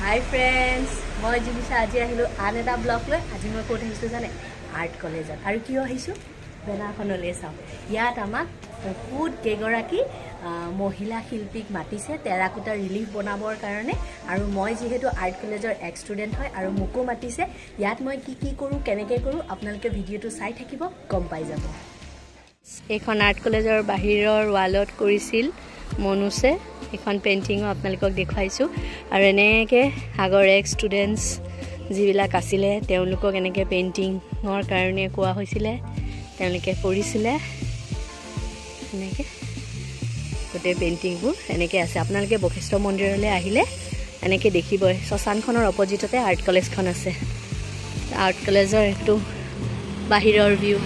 Hi friends, মই জিবিশা আজি আহিলো আন এটা ব্লগ লৈ আজি মই কোট আহিছো জানে আৰ্ট কলেজত আৰু কিয় আহিছো বেনাখনলৈ চাও ইয়াত আমাক বহুত কেগৰাকী মহিলা শিল্পীক মাতিছে টেৰাকোটা ৰিলিফ বনাবৰ কাৰণে আৰু মই যেহেতু আৰ্ট কলেজৰ এক ষ্টুডেন্ট হয় আৰু মোকো মাতিছে ইয়াত মই কি কৰো কেনেকৈ কৰো আপোনালোকে ভিডিওটো চাই থাকিব গম পাই যাব এখন আৰ্ট কলেজৰ বাহিৰৰ ৱালত কৰিছিল মনুছে এখন পেইন্টিং আপোনালোকক দেখাইছো আৰু এনেকৈ আগৰ এক ষ্টুডেন্টস যিবিলাক আছিল তেওঁলোকক এনেকৈ পেইন্টিংৰ কাৰণে কোৱা হৈছিল তেওঁলোকে কৰিছিলে এনেকৈ গোটেই পেইন্টিংবোৰ এনেকৈ আছে আপোনালোকে বশিষ্ঠ মন্দিৰলৈ আহিলে এনেকৈ দেখিব শশানখনৰ অপজিটতে আৰ্ট কলেজখন আছে আৰ্ট কলেজৰ একটু বাহিৰৰ ভিউ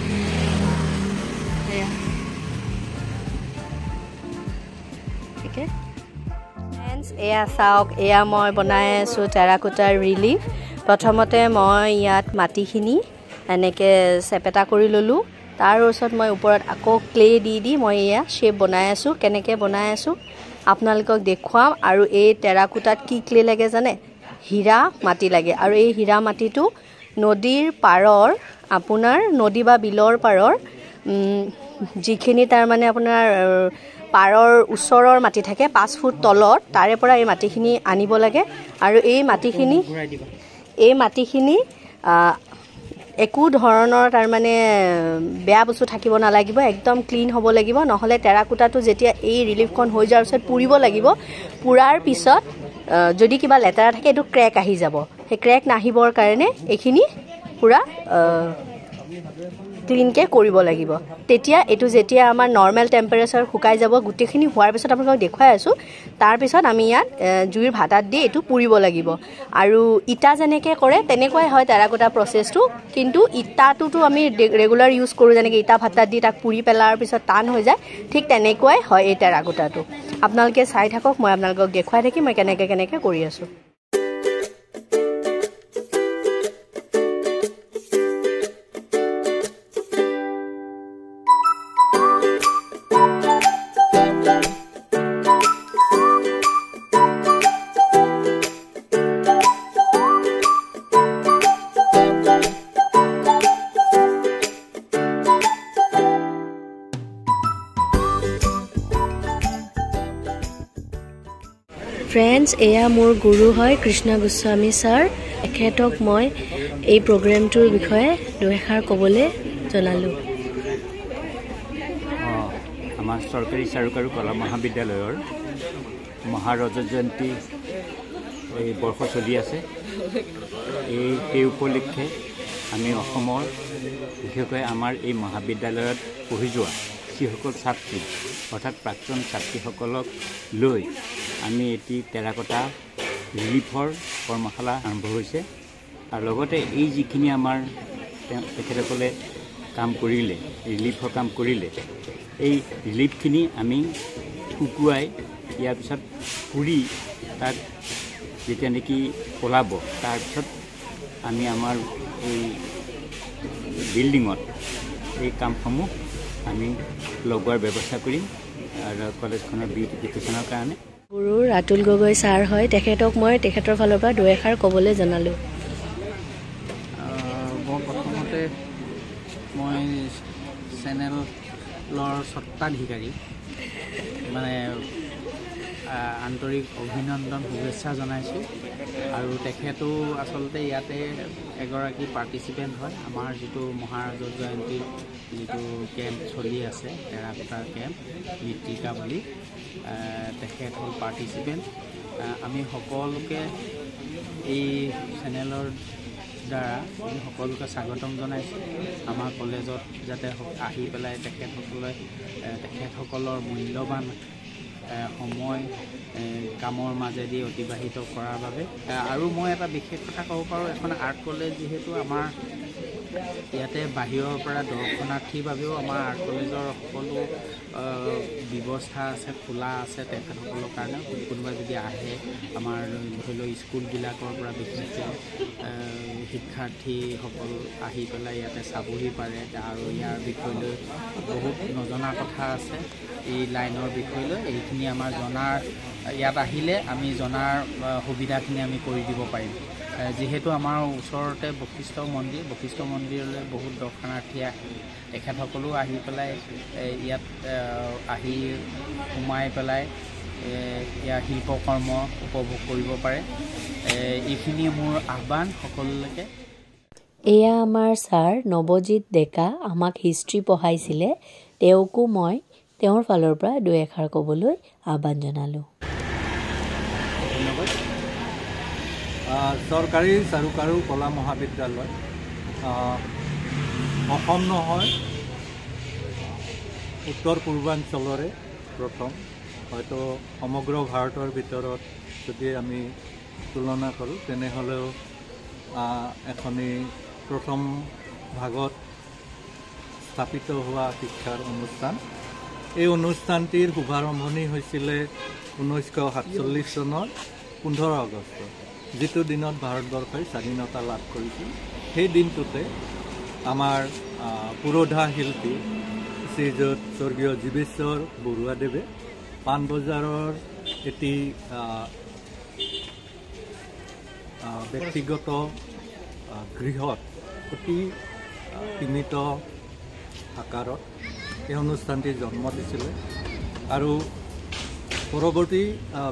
এয়া চাওক এয়া মই বনাই আছো টেৰাকোটাৰ ৰিলিফ প্ৰথমতে মই ইয়াত মাটিখিনি এনেকৈ চেপেটা কৰি ললো তাৰ ওচৰত মই ওপৰত আকৌ ক্লে দি মই এয়া শেপ বনাই আছো কেনেকৈ বনাই আছো আপোনালোকক দেখুৱাম আৰু এই টেৰাকোটাত কি ক্লে লাগে জানে হীৰা মাটি লাগে আৰু এই হীৰা মাটিটো নদীৰ পাৰৰ আপোনাৰ নদী বা বিলৰ পাৰৰ যিখিনি তাৰ মানে আপোনাৰ পাৰৰ ওচৰৰ মাটি থাকে 5 ফুট তলত তাৰে পৰা এই মাটিখিনি আনিব লাগে আৰু এই মাটিখিনি একো ধৰণৰ তাৰ মানে বেয়া বস্তু থাকিব নালাগিব একদম ক্লিন হ'ব লাগিব নহলে টেৰাকোটাটো যেতিয়া এই ৰিলিফখন হৈ যোৱাৰ পিছত পুৰিব লাগিব পুৰাৰ পিছত যদি কিবা লেতেৰা থাকে এটো ক্ৰেক আহি যাব সেই ক্ৰেক নাহিবৰ কাৰণে এইখিনি পুৰা ক্লিনকে কৰিব লাগিব তেতিয়া এটো যেতিয়া আমাৰ নৰমাল টেম্পাৰেচাৰ শুকাই যাব গুটেখিনি হোৱাৰ পিছত আপোনাক দেখুৱাই আছো তাৰ পিছত আমি ইয়াত জুইৰ ভাতাত দি এটো পুৰিব লাগিব আৰু ইটা যেনেকৈ কৰে তেনেকৈ হয় টেৰাকোটা প্ৰসেসটো কিন্তু ইটাটো আমি ৰেগুলাৰ ইউজ কৰো যেনেকৈ ইটা ভাতাত দি তাক পুৰি পেলাৰ পিছত টান হৈ যায় ঠিক তেনেকৈ হয় এই টেৰাকোটাটো আপোনালোকে চাই থাকক মই আপোনালোকক দেখুৱাই থাকি মই কেনেকৈ কৰি আছো फ्रेंड्स एया मोर गुरु है कृष्ण गोस्वामी सर एखेतक मैं এই প্ৰোগ্ৰামটোৰ বিষয়ে দুএষাৰ ক'বলৈ জনালো আমাৰ চৰকাৰী চাৰুকাৰু কলা মহাবিদ্যালয়ৰ মহাৰজত জয়ন্তী এই বৰ্ষ চলি আছে এই উপলক্ষে আমি অসমৰ বিশেষকৈ আমাৰ এই মহাবিদ্যালয়ত পঢ়ি যোৱা যিসকল ছাত্ৰী অৰ্থাৎ প্ৰাক্তন ছাত্ৰীসকলক লৈ আমি এটি টেৰাকোটা ৰিলিফৰ কৰ্মশালা আৰম্ভ হৈছে আৰু লগতে এই যিখিনি আমাৰ তেখেতসকলে কাম কৰিলে ৰিলিফৰ কাম কৰিলে এই ৰিলিফখিনি আমি শুকুৱাই ইয়াৰ পিছত পুৰি তাক যেতিয়া নেকি পলাব তাৰপিছত আমি আমাৰ এই বিল্ডিঙত এই কামসমূহ আমি লগোৱাৰ ব্যৱস্থা কৰিম আৰু কলেজখনৰ বিউটিফিকেশ্যনৰ কাৰণে গুৰু ৰাতুল গগৈ ছাৰ হয় তেখেতক মই তেখেতৰ ফালৰ পৰা দুএষাৰ ক'বলৈ জনালো প্ৰথমতে মই চেনেলৰ স্বত্বাধিকাৰী মানে আন্তৰিক অভিনন্দন শুভেচ্ছা জনাইছোঁ আৰু তেখেতো আচলতে ইয়াতে এগৰাকী পাৰ্টিচিপেণ্ট হয় আমাৰ যিটো মহাৰাজত জয়ন্তী যিটো কেম্প চলি আছে টেৰাকোটাৰ কেম্প মৃত্তিকা বুলি তেখেত হ'ল পাৰ্টিচিপেণ্ট আমি সকলোকে এই চেনেলৰ দ্বাৰা আমি সকলোকে স্বাগতম জনাইছোঁ আমাৰ কলেজত যাতে আহি পেলাই তেখেতসকলৰ মূল্যৱান সময় কামৰ মাজেদি অতিবাহিত কৰাৰ বাবে আৰু মই এটা বিশেষ কথা ক'ব পাৰোঁ এখন আৰ্ট কলেজ যিহেতু আমাৰ ইয়াতে বাহিৰৰ পৰা দৰ্শনাৰ্থীৰ বাবেও আমাৰ আৰ্ট কলেজৰ সকলো ব্যৱস্থা আছে খোলা আছে তেখেতসকলৰ কাৰণে কোনোবা যদি আহে আমাৰ ধৰি লওক স্কুলবিলাকৰ পৰা বিশেষকৈ শিক্ষাৰ্থীসকল আহি পেলাই ইয়াতে চাবহি পাৰে আৰু ইয়াৰ বিষয়লৈ বহুত নজনা কথা আছে এই লাইনৰ বিষয়লৈ এইখিনি আমাৰ জনাৰ ইয়াত আহিলে আমি জনাৰ সুবিধাখিনি আমি কৰি দিব পাৰিম যিহেতু আমাৰ ওচৰতে বশিষ্ঠ মন্দিৰলৈ বহুত দৰ্শনাৰ্থী আহে তেখেতসকলেও আহি পেলাই ইয়াত আহি সোমাই পেলাই ইয়াৰ শিল্পকৰ্ম উপভোগ কৰিব পাৰে এইখিনিয়ে মোৰ আহ্বান সকলোলৈকে এয়া আমাৰ ছাৰ নৱজিৎ ডেকা আমাক হিষ্ট্ৰী পঢ়াইছিলে তেওঁকো মই তেওঁৰ ফালৰ পৰা দুই এষাৰ ক'বলৈ আহ্বান জনালোঁ ধন্যবাদ চৰকাৰী চাৰুকাৰু কলা মহাবিদ্যালয় অসম নহয় উত্তৰ পূৰ্বাঞ্চলৰে প্ৰথম হয়তো সমগ্ৰ ভাৰতৰ ভিতৰত যদি আমি তুলনা কৰোঁ তেনেহ'লেও এখনি প্ৰথম ভাগত স্থাপিত হোৱা শিক্ষাৰ অনুষ্ঠান এই অনুষ্ঠানটিৰ শুভাৰম্ভণি হৈছিলে 1947 চনৰ 15 আগষ্ট যিটো দিনত ভাৰতবৰ্ষই স্বাধীনতা লাভ কৰিছিল সেই দিনটোতে আমাৰ পুৰোধা শিল্পী শ্ৰীযুত স্বৰ্গীয় জীৱেশ্বৰ বৰুৱাদেৱে পাণবজাৰৰ এটি ব্যক্তিগত গৃহত অতি সীমিত আকাৰত এই অনুষ্ঠানটি জন্ম দিছিলে আৰু পৰৱৰ্তী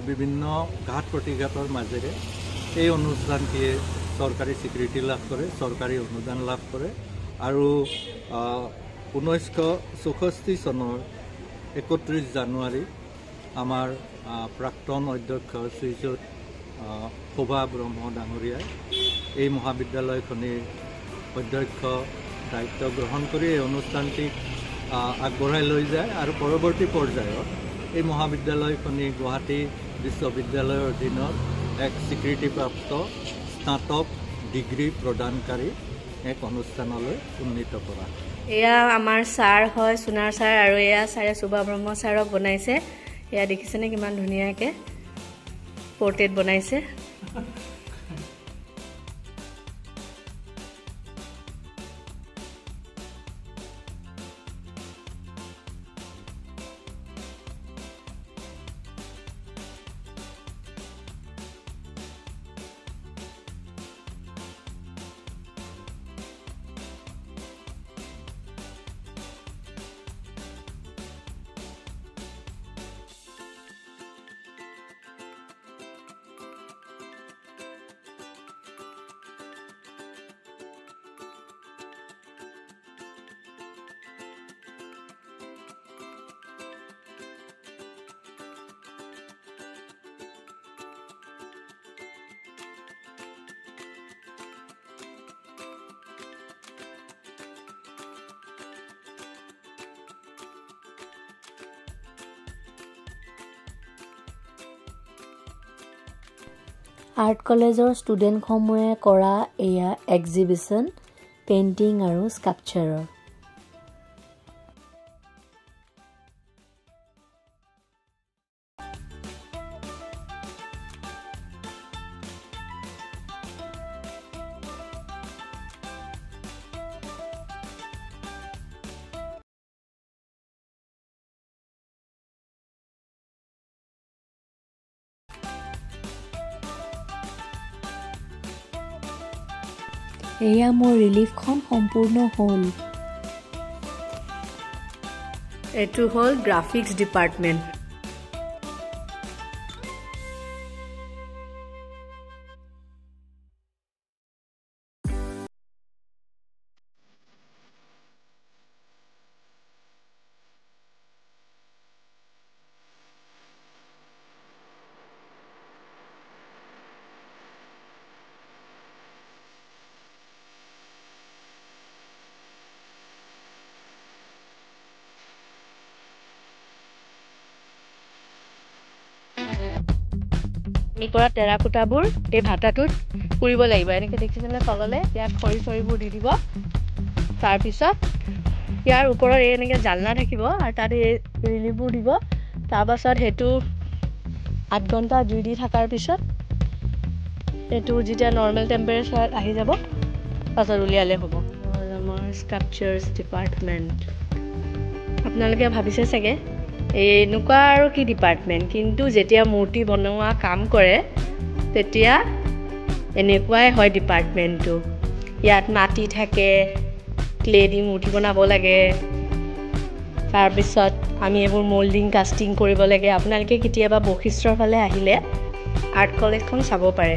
বিভিন্ন ঘাত প্ৰতিঘাতৰ মাজেৰে এই অনুষ্ঠানটিয়ে চৰকাৰী স্বীকৃতি লাভ কৰে চৰকাৰী অনুদান লাভ কৰে আৰু 1964 চনৰ 31 জানুৱাৰী আমাৰ প্ৰাক্তন অধ্যক্ষ শ্ৰীযুত শোভা ব্ৰহ্ম ডাঙৰীয়াই এই মহাবিদ্যালয়খনিৰ অধ্যক্ষ দায়িত্ব গ্ৰহণ কৰি এই অনুষ্ঠানটিক আগবঢ়াই লৈ যায় আৰু পৰৱৰ্তী পৰ্যায়ত এই মহাবিদ্যালয়খনি গুৱাহাটী বিশ্ববিদ্যালয়ৰ অধীনত এক স্বীকৃতিপ্ৰাপ্ত স্নাতক ডিগ্ৰী প্ৰদানকাৰী এক অনুষ্ঠানলৈ উন্নীত কৰা এয়া আমাৰ ছাৰ হয় সোণাৰ ছাৰ আৰু এয়া ছাৰে শোভা ব্ৰহ্ম ছাৰক বনাইছে এয়া দেখিছেনে কিমান ধুনীয়াকৈ পৰ্ট্ৰেট বনাইছে আৰ্ট কলেজৰ ষ্টুডেণ্টসমূহে কৰা এয়া এক্সিবিশ্যন পেইণ্টিং আৰু স্কাল্পচাৰৰ এয়া মোৰ ৰিলিফখন সম্পূৰ্ণ হ'ল এইটো হ'ল গ্ৰাফিক্স ডিপাৰ্টমেণ্ট এই কৰা টেৰাকোটাবোৰ এই ভাটাটোত পুৰিব লাগিব এনেকৈ দেখিছেনে তললৈ ইয়াত খৰি চৰিবোৰ দি দিব তাৰপিছত ইয়াৰ ওপৰত এই এনেকৈ জালনা থাকিব আৰু তাত এই ৰিলিফবোৰ দিব তাৰপাছত সেইটো 8 ঘণ্টা জুই দি থকাৰ পিছত এইটো যেতিয়া নৰ্মেল টেম্পাৰেচাৰত আহি যাব পাছত উলিয়ালে হ'ব আমাৰ স্কাল্পচাৰ্ছ ডিপাৰ্টমেণ্ট আপোনালোকে ভাবিছে চাগে এনেকুৱা আৰু কি ডিপাৰ্টমেণ্ট, কিন্তু যেতিয়া মূৰ্তি বনোৱা কাম কৰে তেতিয়া এনেকুৱাই হয় ডিপাৰ্টমেণ্টটো। ইয়াত মাটি থাকে, ক্লে দি মূৰ্তি বনাব লাগে, তাৰপিছত আমি এইবোৰ মল্ডিং কাষ্টিং কৰিব লাগে। আপোনালোকে কেতিয়াবা বশিষ্ঠৰ ফালে আহিলে আৰ্ট কলেজখন চাব পাৰে।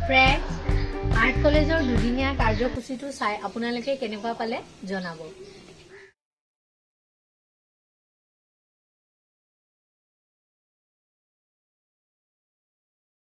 ফ্ৰেণ্ডছ, আৰ্ট কলেজৰ দুদিনীয়া কাৰ্যসূচীটো চাই আপোনালোকে কেনেকুৱা পালে জনাব।